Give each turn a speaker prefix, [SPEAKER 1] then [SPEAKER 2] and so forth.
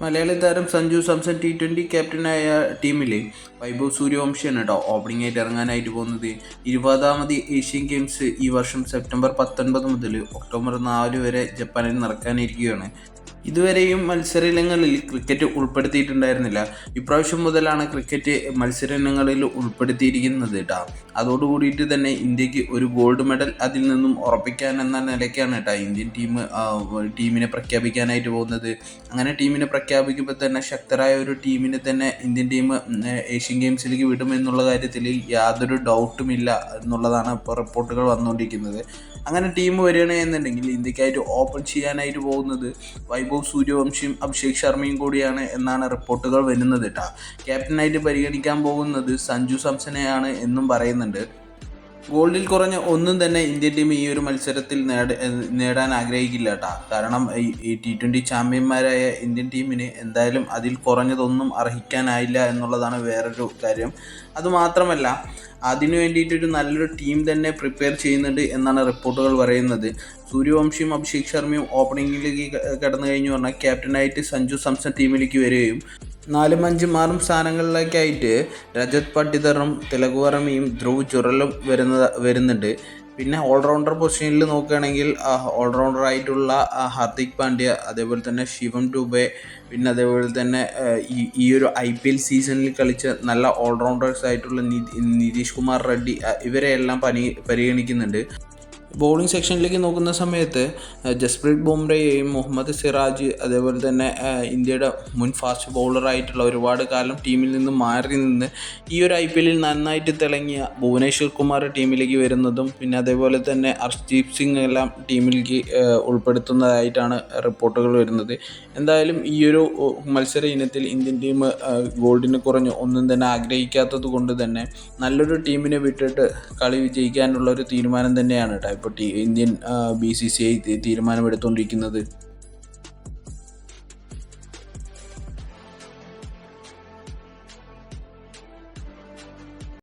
[SPEAKER 1] മലയാളി താരം സഞ്ജു സാംസൺ T20 ക്യാപ്റ്റനായ ടീമിൽ വൈഭവ് സൂര്യവംശിയാണ് കേട്ടോ ഓപ്പണിംഗ് ആയിട്ട് ഇറങ്ങാനായിട്ട് പോകുന്നത്. 20ാമത് ഏഷ്യൻ ഗെയിംസ് ഈ വർഷം സെപ്റ്റംബർ 19 മുതൽ ഒക്ടോബർ 4 വരെ ജപ്പാനിൽ നടക്കാനിരിക്കുകയാണ്. ഇതുവരെയും മത്സര ഇനങ്ങളിൽ ക്രിക്കറ്റ് ഉൾപ്പെടുത്തിയിട്ടുണ്ടായിരുന്നില്ല. ഇപ്രാവശ്യം മുതലാണ് ക്രിക്കറ്റ് മത്സര ഇനങ്ങളിൽ ഉൾപ്പെടുത്തിയിരിക്കുന്നത് കേട്ടോ. അതോടുകൂടിയിട്ട് തന്നെ ഇന്ത്യക്ക് ഒരു ഗോൾഡ് മെഡൽ അതിൽ നിന്നും ഉറപ്പിക്കാൻ എന്ന നിലയ്ക്കാണ് കേട്ടോ ഇന്ത്യൻ ടീമിനെ പ്രഖ്യാപിക്കാനായിട്ട് പോകുന്നത്. അങ്ങനെ ടീമിനെ പ്രഖ്യാപിക്കുമ്പോൾ തന്നെ ശക്തരായ ഒരു ടീമിനെ തന്നെ ഇന്ത്യൻ ടീം ഏഷ്യൻ ഗെയിംസിലേക്ക് വിടുമെന്നുള്ള കാര്യത്തിൽ യാതൊരു ഡൗട്ടുമില്ല എന്നുള്ളതാണ് ഇപ്പോൾ റിപ്പോർട്ടുകൾ വന്നുകൊണ്ടിരിക്കുന്നത്. അങ്ങനെ ടീം വരികയാണ് എന്നുണ്ടെങ്കിൽ ഇന്ത്യക്കായിട്ട് ഓപ്പൺ ചെയ്യാനായിട്ട് പോകുന്നത് വൈഭവ് സൂര്യവംശിയും അഭിഷേക് ശർമ്മയും കൂടിയാണ് എന്നാണ് റിപ്പോർട്ടുകൾ വരുന്നത് കേട്ടോ. ക്യാപ്റ്റനായിട്ട് പരിഗണിക്കാൻ പോകുന്നത് സഞ്ജു സാംസണെയാണ് എന്നും പറയുന്നുണ്ട്. ഗോൾഡിൽ കുറഞ്ഞ ഒന്നും തന്നെ ഇന്ത്യൻ ടീം ഈ ഒരു മത്സരത്തിൽ നേടാൻ ആഗ്രഹിക്കില്ല കേട്ടോ. കാരണം ഈ T20 ചാമ്പ്യന്മാരായ ഇന്ത്യൻ ടീമിന് എന്തായാലും അതിൽ കുറഞ്ഞതൊന്നും അർഹിക്കാനായില്ല എന്നുള്ളതാണ് വേറൊരു കാര്യം. അതുമാത്രമല്ല അതിനു വേണ്ടിയിട്ടൊരു നല്ലൊരു ടീം തന്നെ പ്രിപ്പയർ ചെയ്യുന്നുണ്ട് എന്നാണ് റിപ്പോർട്ടുകൾ പറയുന്നത്. സൂര്യവംശിയും അഭിഷേക് ശർമ്മയും ഓപ്പണിങ്ങിലേക്ക് കടന്നു കഴിഞ്ഞു പറഞ്ഞാൽ ക്യാപ്റ്റനായിട്ട് സഞ്ജു സാംസൺ ടീമിലേക്ക് വരികയും 4ഉം 5ഉം 6ഉം സ്ഥാനങ്ങളിലേക്കായിട്ട് രജത് പട്ടിദറും തിലക് വർമ്മയും ധ്രുവ് ജുറലും വരുന്നുണ്ട്. പിന്നെ ഓൾറൗണ്ടർ പൊസിഷനിൽ നോക്കുകയാണെങ്കിൽ ഓൾറൗണ്ടറായിട്ടുള്ള ഹാർദിക് പാണ്ഡ്യ, അതേപോലെ തന്നെ ശിവം ഡുബെ, പിന്നെ അതേപോലെ തന്നെ ഈ ഒരു IPL സീസണിൽ കളിച്ച നല്ല ഓൾറൗണ്ടേഴ്സ് ആയിട്ടുള്ള നിതീഷ് കുമാർ റെഡ്ഡി, ഇവരെയെല്ലാം പരിഗണിക്കുന്നുണ്ട്. ബോളിംഗ് സെക്ഷനിലേക്ക് നോക്കുന്ന സമയത്ത് ജസ്പ്രീത് ബുംറയെയും മുഹമ്മദ് സിറാജ്, അതേപോലെ തന്നെ ഇന്ത്യയുടെ മുൻ ഫാസ്റ്റ് ബൗളറായിട്ടുള്ള ഒരുപാട് കാലം ടീമിൽ നിന്ന് മാറി നിന്ന് ഈ ഒരു IPL നന്നായിട്ട് തിളങ്ങിയ ഭുവനേശ്വർ കുമാർ ടീമിലേക്ക് വരുന്നതും, പിന്നെ അതേപോലെ തന്നെ അർഷ്ദീപ് സിംഗ് എല്ലാം ടീമിലേക്ക് ഉൾപ്പെടുത്തുന്നതായിട്ടാണ് റിപ്പോർട്ടുകൾ വരുന്നത്. എന്തായാലും ഈ ഒരു മത്സര ഇനത്തിൽ ഇന്ത്യൻ ടീം ഗോൾഡിന് കുറഞ്ഞ് ഒന്നും തന്നെ ആഗ്രഹിക്കാത്തത് കൊണ്ട് തന്നെ നല്ലൊരു ടീമിനെ വിട്ടിട്ട് കളി വിജയിക്കാനുള്ള ഒരു തീരുമാനം തന്നെയാണ് കേട്ടോ ഇപ്പോൾ ഇന്ത്യൻ BCCI തീരുമാനമെടുത്തുകൊണ്ടിരിക്കുന്നത്.